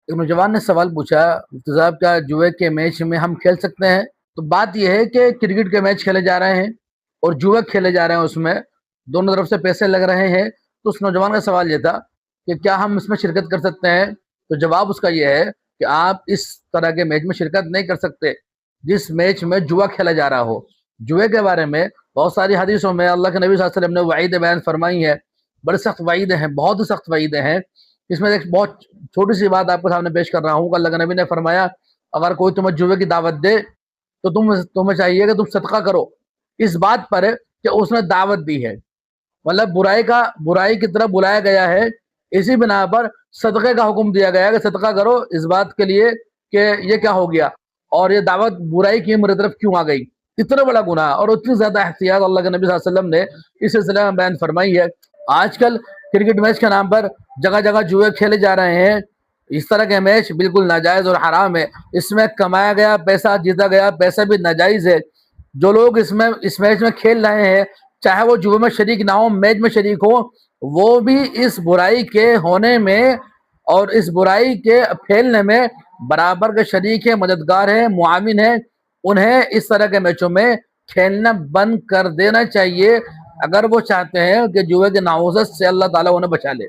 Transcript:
ایک نوجوان نے سوال پوچھا، مفتی صاحب کیا جوئے کے میچ میں ہم کھیل سکتے ہیں؟ تو بات یہ ہے کہ کرکٹ کے میچ کھیلے جا رہے ہیں اور جوئے کھیلے جا رہے ہیں، اس میں دونوں طرف سے پیسے لگ رہے ہیں، تو اس نوجوان کا سوال یہ تھا کہ کیا ہم اس میں شرکت کر سکتے ہیں؟ تو جواب اس کا یہ ہے کہ آپ اس طرح کے میچ میں شرکت نہیں کر سکتے جس میچ میں جوا کھیلا جا رہا ہو۔ جوئے کے بارے میں بہت ساری حدیثوں میں اللہ کے نبی صلی اللہ علیہ وسلم نے وعید بیان فرمائی ہے، بڑے سخت وعیدیں ہیں، بہت ہی سخت وعیدیں ہیں۔ اس میں ایک بہت چھوٹی سی بات آپ کے سامنے پیش کر رہا ہوں کہ اللہ کے نبی نے فرمایا اگر کوئی تمہیں جوئے کی دعوت دے تو تمہیں چاہیے کہ تم صدقہ کرو، اس بات پر کہ اس نے دعوت دی ہے، مطلب برائی کی طرف بلایا گیا ہے، اسی بنا پر صدقے کا حکم دیا گیا ہے کہ صدقہ کرو اس بات کے لیے کہ یہ کیا ہو گیا اور یہ دعوت برائی کی میری طرف کیوں آ گئی۔ اتنا بڑا گناہ اور اتنی زیادہ احتیاط اللہ کے نبی صلی اللہ علیہ وسلم نے اس سلسلے میں بیان فرمائی ہے۔ آج کل کرکٹ میچ کے نام پر جگہ جگہ جوئے کھیلے جا رہے ہیں، اس طرح کے میچ بالکل ناجائز اور حرام ہے، اس میں کمایا گیا پیسہ، جیتا گیا پیسہ بھی ناجائز ہے۔ جو لوگ اس میچ میں کھیل رہے ہیں، چاہے وہ جوئے میں شریک نہ ہو، میچ میں شریک ہو، وہ بھی اس برائی کے ہونے میں اور اس برائی کے پھیلنے میں برابر کے شریک ہے، مددگار ہے، معاون ہے۔ انہیں اس طرح کے میچوں میں کھیلنا بند کر دینا چاہیے اگر وہ چاہتے ہیں کہ جوئے کے نعوذت سے اللہ تعالیٰ انہیں بچا لے۔